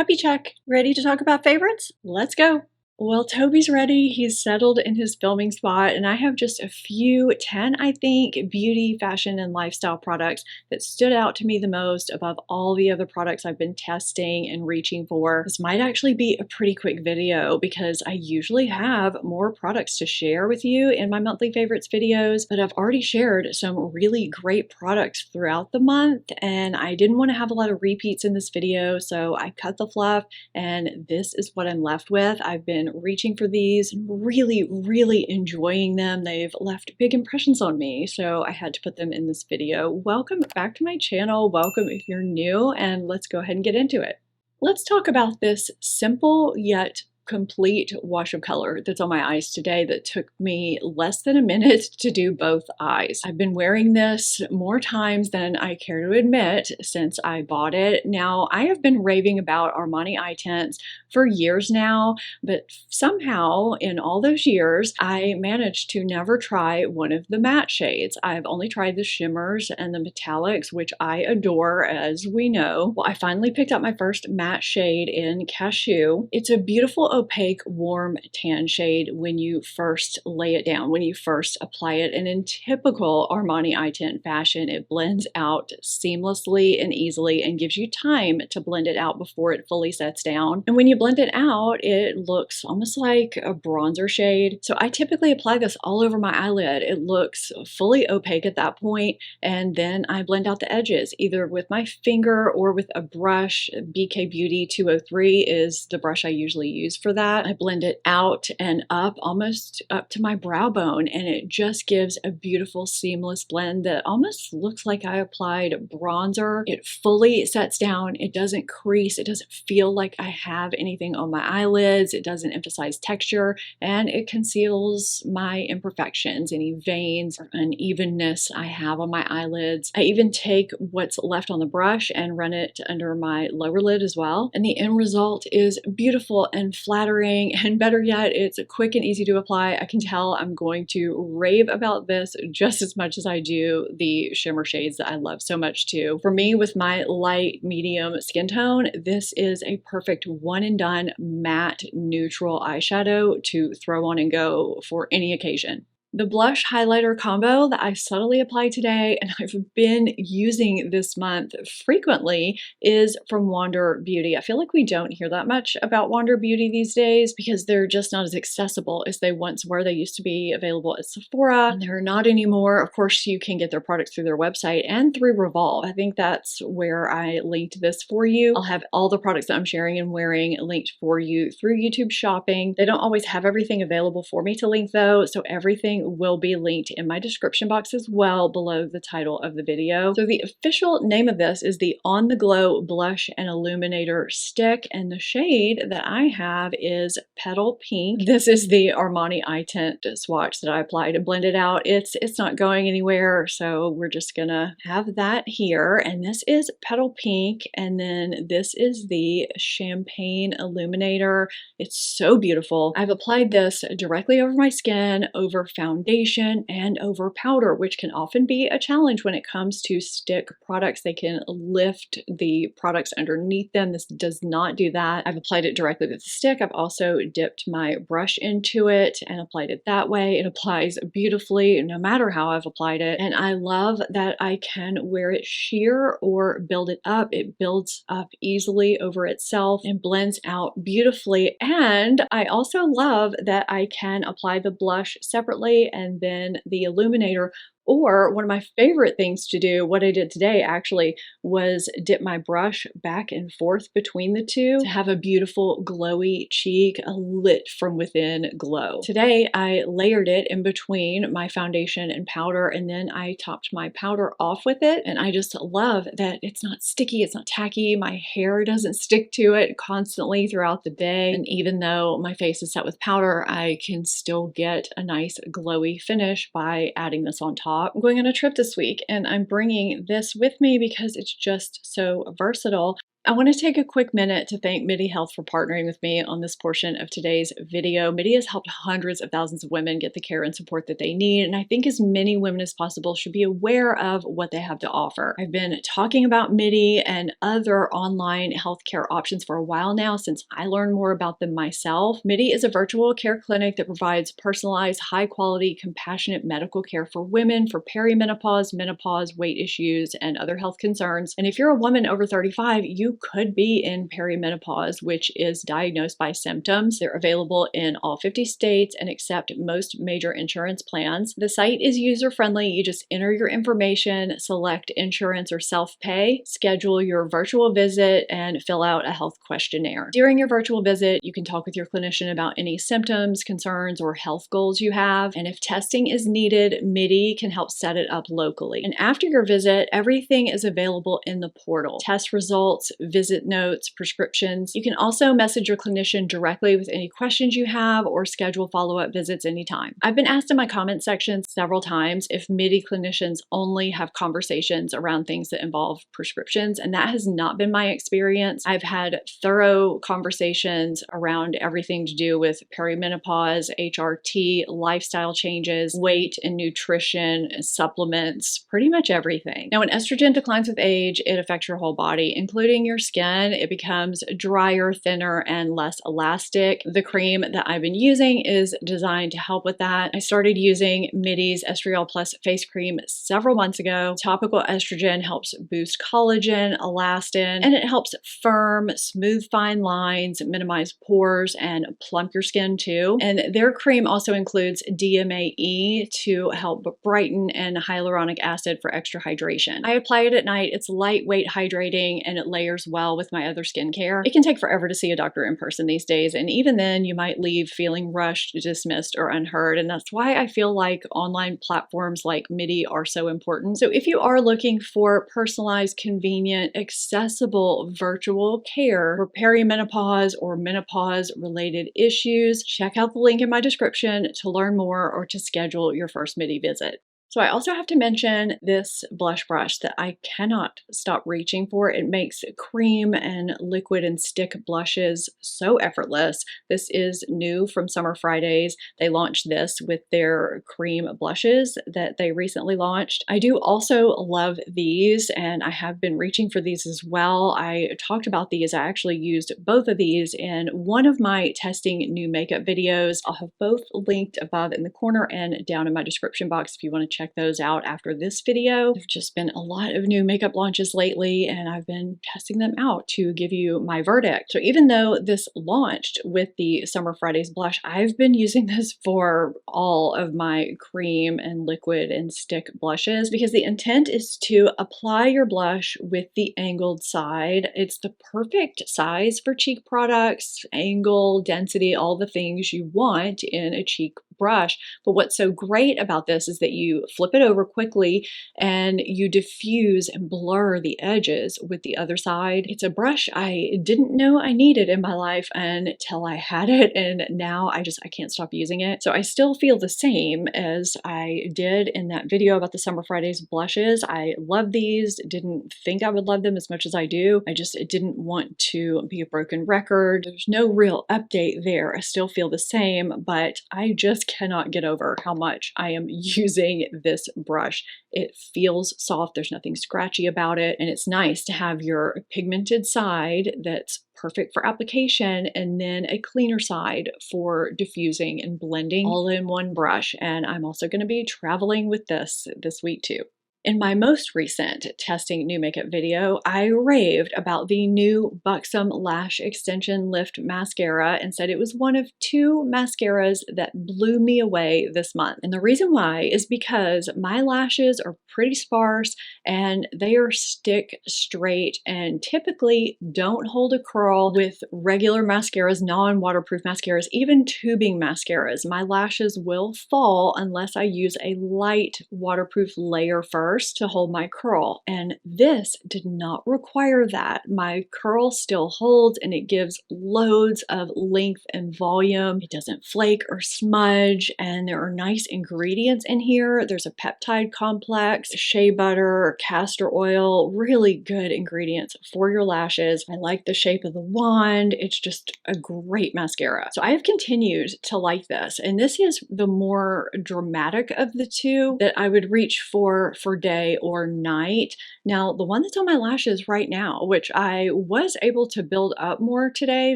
Puppy check. Ready to talk about favorites? Let's go. Well, Toby's ready. He's settled in his filming spot, and I have just a few, 10, I think, beauty, fashion, and lifestyle products that stood out to me the most above all the other products I've been testing and reaching for. This might actually be a pretty quick video because I usually have more products to share with you in my monthly favorites videos, but I've already shared some really great products throughout the month, and I didn't want to have a lot of repeats in this video, so I cut the fluff, and this is what I'm left with. I've been reaching for these, really enjoying them. They've left big impressions on me, so I had to put them in this video. Welcome back to my channel. Welcome if you're new, and let's go ahead and get into it. Let's talk about this simple yet complete wash of color that's on my eyes today that took me less than a minute to do both eyes. I've been wearing this more times than I care to admit since I bought it. Now, I have been raving about Armani eye tints for years now, but somehow in all those years, I managed to never try one of the matte shades. I've only tried the shimmers and the metallics, which I adore, as we know. Well, I finally picked up my first matte shade in Cashew. It's a beautiful opaque warm tan shade when you first lay it down, when you first apply it, and in typical Armani eye tint fashion, it blends out seamlessly and easily and gives you time to blend it out before it fully sets down. And when you blend it out, it looks almost like a bronzer shade. So I typically apply this all over my eyelid. It looks fully opaque at that point, and then I blend out the edges either with my finger or with a brush. BK Beauty 203 is the brush I usually use for that. I blend it out and up, almost up to my brow bone, and it just gives a beautiful seamless blend that almost looks like I applied bronzer. It fully sets down. It doesn't crease. It doesn't feel like I have anything on my eyelids. It doesn't emphasize texture, and it conceals my imperfections, any veins or unevenness I have on my eyelids. I even take what's left on the brush and run it under my lower lid as well, and the end result is beautiful and flattering, and better yet, it's quick and easy to apply. I can tell I'm going to rave about this just as much as I do the shimmer shades that I love so much too. For me, with my light medium skin tone, this is a perfect one and done matte neutral eyeshadow to throw on and go for any occasion. The blush highlighter combo that I subtly applied today and I've been using this month frequently is from Wander Beauty. I feel like we don't hear that much about Wander Beauty these days because they're just not as accessible as they once were. They used to be available at Sephora, and they're not anymore. Of course, you can get their products through their website and through Revolve. I think that's where I linked this for you. I'll have all the products that I'm sharing and wearing linked for you through YouTube shopping. They don't always have everything available for me to link though, so everything will be linked in my description box as well below the title of the video. So the official name of this is the On the Glow Blush and Illuminator Stick, and the shade that I have is Petal Pink. This is the Armani eye tint swatch that I applied and blended out. It's not going anywhere, so we're just gonna have that here. And this is Petal Pink, and then this is the Champagne Illuminator. It's so beautiful. I've applied this directly over my skin, over foundation, and over powder, which can often be a challenge when it comes to stick products. They can lift the products underneath them. This does not do that. I've applied it directly with the stick. I've also dipped my brush into it and applied it that way. It applies beautifully no matter how I've applied it, and I love that I can wear it sheer or build it up. It builds up easily over itself and blends out beautifully, and I also love that I can apply the blush separately and then the illuminator. Or one of my favorite things to do, what I did today actually, was dip my brush back and forth between the two to have a beautiful glowy cheek, a lit from within glow. Today I layered it in between my foundation and powder, and then I topped my powder off with it, and I just love that it's not sticky, it's not tacky, my hair doesn't stick to it constantly throughout the day, and even though my face is set with powder, I can still get a nice glowy finish by adding this on top. I'm going on a trip this week and I'm bringing this with me because it's just so versatile. I want to take a quick minute to thank MIDI Health for partnering with me on this portion of today's video. MIDI has helped hundreds of thousands of women get the care and support that they need, and I think as many women as possible should be aware of what they have to offer. I've been talking about MIDI and other online healthcare options for a while now since I learned more about them myself. MIDI is a virtual care clinic that provides personalized, high-quality, compassionate medical care for women for perimenopause, menopause, weight issues, and other health concerns. And if you're a woman over 35, you could be in perimenopause, which is diagnosed by symptoms. They're available in all 50 states and accept most major insurance plans. The site is user-friendly. You just enter your information, select insurance or self-pay, schedule your virtual visit, and fill out a health questionnaire. During your virtual visit, you can talk with your clinician about any symptoms, concerns, or health goals you have. And if testing is needed, MIDI can help set it up locally. And after your visit, everything is available in the portal. Test results, visit notes, prescriptions. You can also message your clinician directly with any questions you have or schedule follow-up visits anytime. I've been asked in my comment section several times if MIDI clinicians only have conversations around things that involve prescriptions, and that has not been my experience. I've had thorough conversations around everything to do with perimenopause, HRT, lifestyle changes, weight and nutrition, supplements, pretty much everything. Now, when estrogen declines with age, it affects your whole body, including your skin. It becomes drier, thinner, and less elastic. The cream that I've been using is designed to help with that. I started using MIDI's Estriol Plus face cream several months ago. Topical estrogen helps boost collagen, elastin, and it helps firm, smooth fine lines, minimize pores, and plump your skin too. And their cream also includes DMAE to help brighten and hyaluronic acid for extra hydration. I apply it at night. It's lightweight, hydrating, and it layers well with my other skincare. It can take forever to see a doctor in person these days, and even then you might leave feeling rushed, dismissed, or unheard, and that's why I feel like online platforms like MIDI are so important. So if you are looking for personalized, convenient, accessible virtual care for perimenopause or menopause-related issues, check out the link in my description to learn more or to schedule your first MIDI visit. So I also have to mention this blush brush that I cannot stop reaching for. It makes cream and liquid and stick blushes so effortless. This is new from Summer Fridays. They launched this with their cream blushes that they recently launched. I do also love these, and I have been reaching for these as well. I talked about these. I actually used both of these in one of my testing new makeup videos. I'll have both linked above in the corner and down in my description box if you want to check those out after this video. There've just been a lot of new makeup launches lately, and I've been testing them out to give you my verdict. So even though this launched with the Summer Fridays blush, I've been using this for all of my cream and liquid and stick blushes because the intent is to apply your blush with the angled side. It's the perfect size for cheek products, angle, density, all the things you want in a cheek brush. But what's so great about this is that you flip it over quickly and you diffuse and blur the edges with the other side. It's a brush I didn't know I needed in my life until I had it, and now I can't stop using it. So I still feel the same as I did in that video about the Summer Fridays blushes. I love these, didn't think I would love them as much as I do. I just didn't want to be a broken record. There's no real update there. I still feel the same, but I just cannot get over how much I am using this brush. It feels soft, there's nothing scratchy about it, and it's nice to have your pigmented side that's perfect for application and then a cleaner side for diffusing and blending all in one brush. And I'm also going to be traveling with this week too. In my most recent testing new makeup video, I raved about the new Buxom Lash Extension Lift Mascara and said it was one of 2 mascaras that blew me away this month. And the reason why is because my lashes are pretty sparse and they are stick straight and typically don't hold a curl with regular mascaras, non-waterproof mascaras, even tubing mascaras. My lashes will fall unless I use a light waterproof layer first. first to hold my curl, and this did not require that. My curl still holds and it gives loads of length and volume. It doesn't flake or smudge, and there are nice ingredients in here. There's a peptide complex, shea butter, castor oil, really good ingredients for your lashes. I like the shape of the wand. It's just a great mascara. So I have continued to like this, and this is the more dramatic of the two that I would reach for day or night. Now, the one that's on my lashes right now, which I was able to build up more today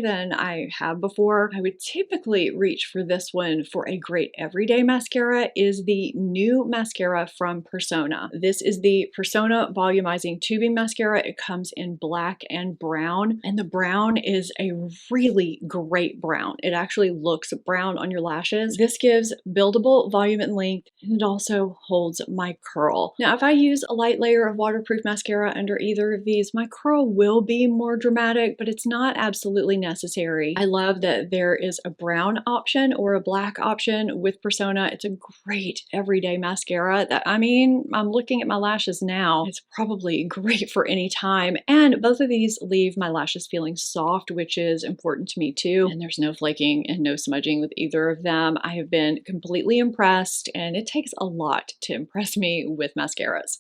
than I have before, I would typically reach for this one for a great everyday mascara, is the new mascara from Persona. This is the Persona Volumizing Tubing Mascara. It comes in black and brown, and the brown is a really great brown. It actually looks brown on your lashes. This gives buildable volume and length, and it also holds my curl. Now, if I use a light layer of waterproof mascara under either of these, my curl will be more dramatic, but it's not absolutely necessary. I love that there is a brown option or a black option with Persona. It's a great everyday mascara that, I mean, I'm looking at my lashes now. It's probably great for any time. And both of these leave my lashes feeling soft, which is important to me too. And there's no flaking and no smudging with either of them. I have been completely impressed, and it takes a lot to impress me with mascaras.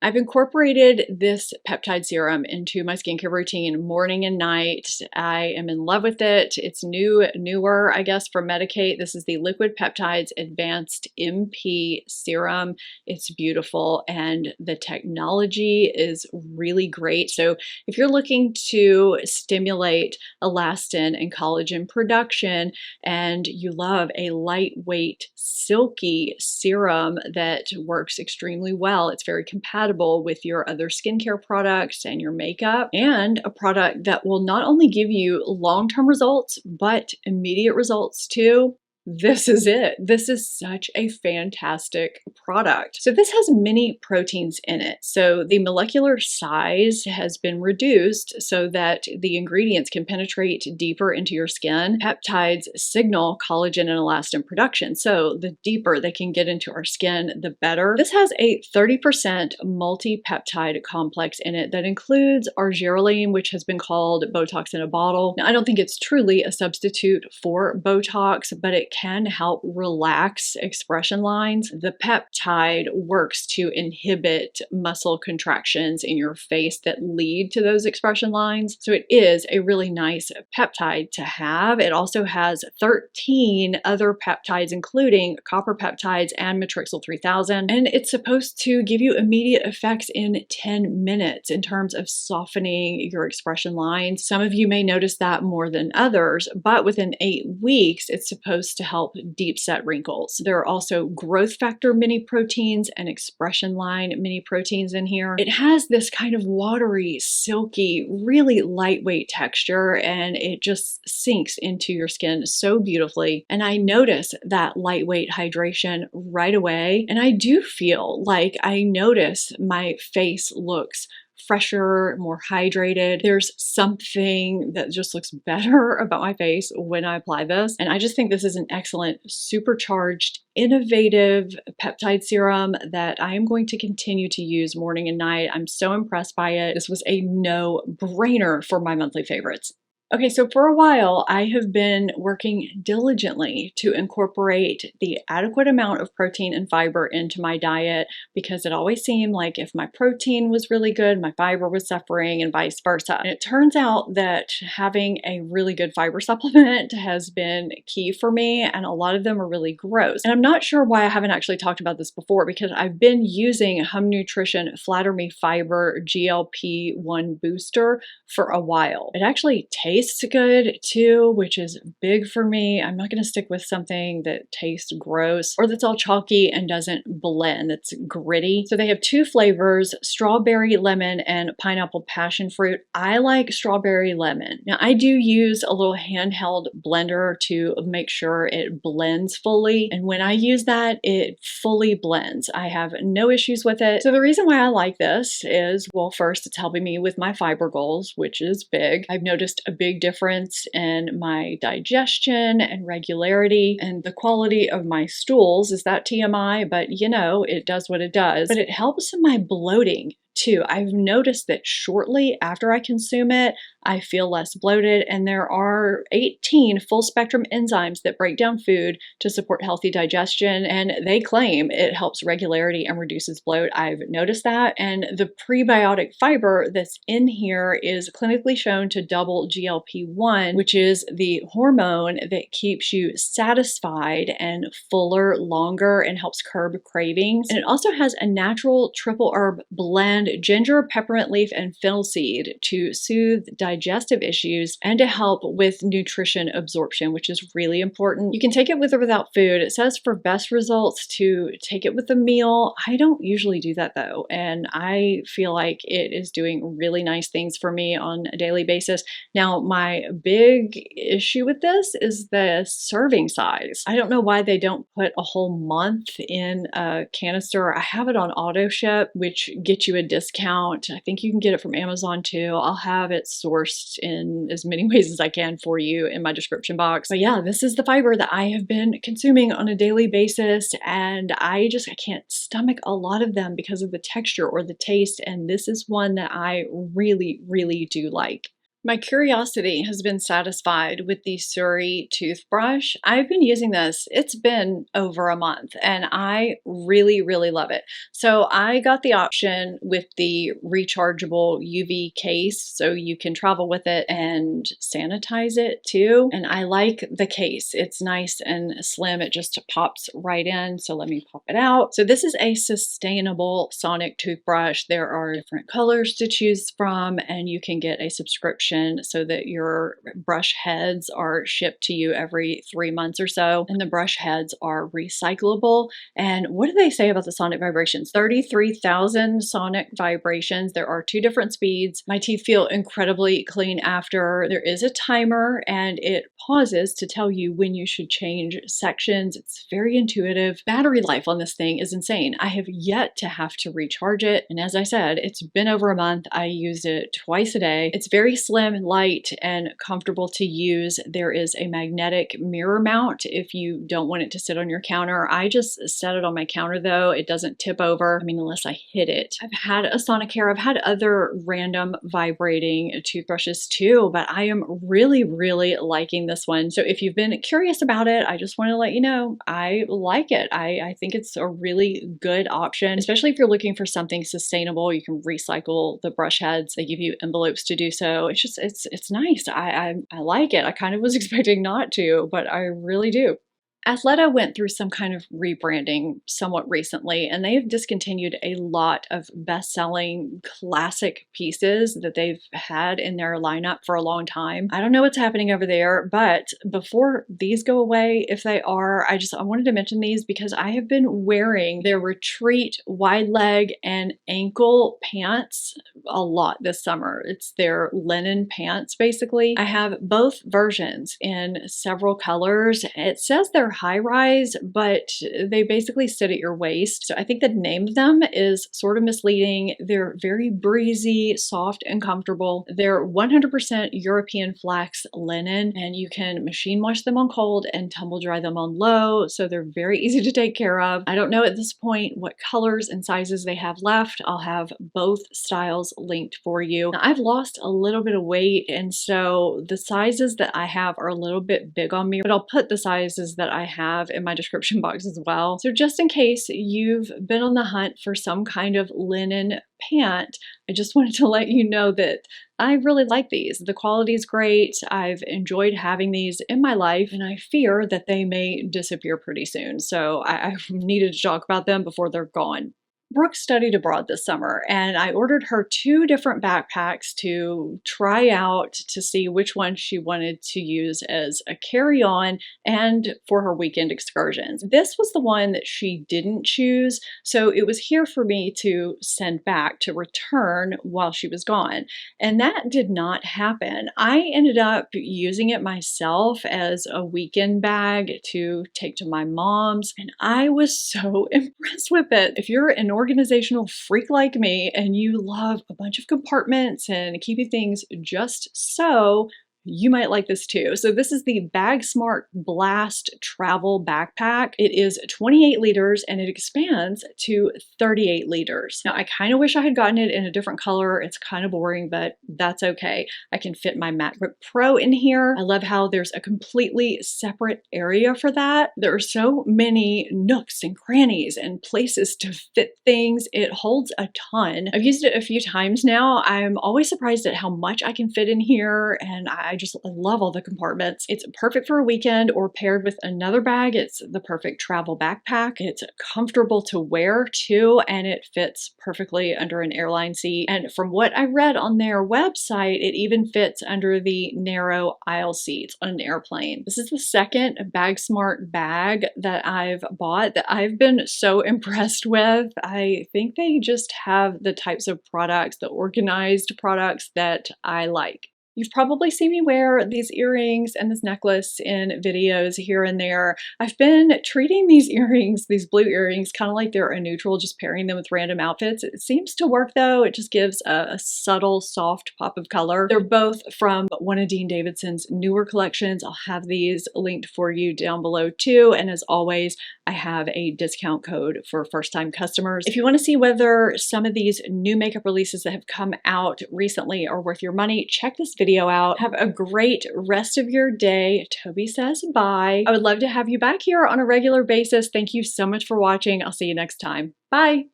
I've incorporated this peptide serum into my skincare routine morning and night. I am in love with it. It's newer, I guess, from Medicate. This is the Liquid Peptides Advanced MP Serum. It's beautiful, and the technology is really great. So if you're looking to stimulate elastin and collagen production, and you love a lightweight, silky serum that works extremely well, it's very compatible with your other skincare products and your makeup, and a product that will not only give you long-term results, but immediate results too. This is it. This is such a fantastic product. So this has many proteins in it. So the molecular size has been reduced so that the ingredients can penetrate deeper into your skin. Peptides signal collagen and elastin production. So the deeper they can get into our skin, the better. This has a 30% multi-peptide complex in it that includes argireline, which has been called Botox in a bottle. Now, I don't think it's truly a substitute for Botox, but it can help relax expression lines. The peptide works to inhibit muscle contractions in your face that lead to those expression lines. So it is a really nice peptide to have. It also has 13 other peptides, including copper peptides and matrixyl 3000. And it's supposed to give you immediate effects in 10 minutes in terms of softening your expression lines. Some of you may notice that more than others, but within 8 weeks, it's supposed to help deep set wrinkles. There are also growth factor mini proteins and expression line mini proteins in here. It has this kind of watery, silky, really lightweight texture, and it just sinks into your skin so beautifully. And I notice that lightweight hydration right away. And I do feel like I notice my face looks fresher, more hydrated. There's something that just looks better about my face when I apply this. And I just think this is an excellent, supercharged, innovative peptide serum that I am going to continue to use morning and night. I'm so impressed by it. This was a no-brainer for my monthly favorites. Okay, so for a while, I have been working diligently to incorporate the adequate amount of protein and fiber into my diet, because it always seemed like if my protein was really good, my fiber was suffering, and vice versa. And it turns out that having a really good fiber supplement has been key for me, and a lot of them are really gross. And I'm not sure why I haven't actually talked about this before, because I've been using Hum Nutrition Flatter Me Fiber GLP-1 Booster for a while. It actually tastes good too, which is big for me. I'm not going to stick with something that tastes gross or that's all chalky and doesn't blend, that's gritty. So they have 2 flavors, strawberry lemon and pineapple passion fruit. I like strawberry lemon. Now I do use a little handheld blender to make sure it blends fully. And when I use that, it fully blends. I have no issues with it. So the reason why I like this is, well, first, it's helping me with my fiber goals, which is big. I've noticed a big difference in my digestion and regularity and the quality of my stools. Is that TMI? But you know, it does what it does. But it helps in my bloating too. I've noticed that shortly after I consume it, I feel less bloated, and there are 18 full spectrum enzymes that break down food to support healthy digestion, and they claim it helps regularity and reduces bloat. I've noticed that, and the prebiotic fiber that's in here is clinically shown to double GLP-1, which is the hormone that keeps you satisfied and fuller longer and helps curb cravings. And it also has a natural triple herb blend, ginger, peppermint leaf, and fennel seed to soothe digestive issues and to help with nutrition absorption, which is really important. You can take it with or without food. It says for best results to take it with a meal. I don't usually do that though, and I feel like it is doing really nice things for me on a daily basis. Now, my big issue with this is the serving size. I don't know why they don't put a whole month in a canister. I have it on auto ship, which gets you a discount. I think you can get it from Amazon too. I'll have it sourced in as many ways as I can for you in my description box. But yeah, this is the fiber that I have been consuming on a daily basis, and I can't stomach a lot of them because of the texture or the taste, and this is one that I really, really do like. My curiosity has been satisfied with the Surrey toothbrush. I've been using this, it's been over a month, and I really, really love it. So I got the option with the rechargeable UV case, so you can travel with it and sanitize it too. And I like the case. It's nice and slim. It just pops right in. So let me pop it out. So this is a sustainable sonic toothbrush. There are different colors to choose from, and you can get a subscription so that your brush heads are shipped to you every 3 months or so, and the brush heads are recyclable. And what do they say about the sonic vibrations? 33,000 sonic vibrations. There are 2 different speeds. My teeth feel incredibly clean after. There is a timer, and it pauses to tell you when you should change sections. It's very intuitive. Battery life on this thing is insane. I have yet to have to recharge it, and as I said, it's been over a month. I use it twice a day. It's very slim, light, and comfortable to use. There is a magnetic mirror mount if you don't want it to sit on your counter. I just set it on my counter though. It doesn't tip over. I mean, unless I hit it. I've had a Sonicare. I've had other random vibrating toothbrushes too, but I am really, really liking this one. So if you've been curious about it, I just want to let you know, I like it. I think it's a really good option, especially if you're looking for something sustainable. You can recycle the brush heads. They give you envelopes to do so. It's nice. I like it. I kind of was expecting not to, but I really do. Athleta went through some kind of rebranding somewhat recently, and they have discontinued a lot of best-selling classic pieces that they've had in their lineup for a long time. I don't know what's happening over there, but before these go away, if they are, I wanted to mention these because I have been wearing their Retreat wide leg and ankle pants a lot this summer. It's their linen pants, basically. I have both versions in several colors. It says they're high rise, but they basically sit at your waist. So I think the name of them is sort of misleading. They're very breezy, soft, and comfortable. They're 100% European flax linen, and you can machine wash them on cold and tumble dry them on low. So they're very easy to take care of. I don't know at this point what colors and sizes they have left. I'll have both styles linked for you. Now, I've lost a little bit of weight, and so the sizes that I have are a little bit big on me, but I'll put the sizes that I have in my description box as well. So just in case you've been on the hunt for some kind of linen pant, I just wanted to let you know that I really like these. The quality is great. I've enjoyed having these in my life, and I fear that they may disappear pretty soon. So I needed to talk about them before they're gone. Brooke studied abroad this summer, and I ordered her 2 different backpacks to try out to see which one she wanted to use as a carry-on and for her weekend excursions. This was the one that she didn't choose, so it was here for me to send back to return while she was gone, and that did not happen. I ended up using it myself as a weekend bag to take to my mom's, and I was so impressed with it. If you're an organizational freak like me and you love a bunch of compartments and keeping things just so, you might like this too. So this is the Bag Smart Blast Travel Backpack. It is 28 liters and it expands to 38 liters. Now I kind of wish I had gotten it in a different color. It's kind of boring, but that's okay. I can fit my MacBook Pro in here. I love how there's a completely separate area for that. There are so many nooks and crannies and places to fit things. It holds a ton. I've used it a few times now. I'm always surprised at how much I can fit in here, and I just love all the compartments. It's perfect for a weekend or paired with another bag. It's the perfect travel backpack. It's comfortable to wear too, and it fits perfectly under an airline seat. And from what I read on their website, it even fits under the narrow aisle seats on an airplane. This is the second Bag Smart bag that I've bought that I've been so impressed with. I think they just have the types of products, the organized products that I like. You've probably seen me wear these earrings and this necklace in videos here and there. I've been treating these earrings, these blue earrings, kind of like they're a neutral, just pairing them with random outfits. It seems to work though. It just gives a subtle, soft pop of color. They're both from one of Dean Davidson's newer collections. I'll have these linked for you down below too. And as always, I have a discount code for first-time customers. If you want to see whether some of these new makeup releases that have come out recently are worth your money, check this video out. Have a great rest of your day. Toby says bye. I would love to have you back here on a regular basis. Thank you so much for watching. I'll see you next time. Bye.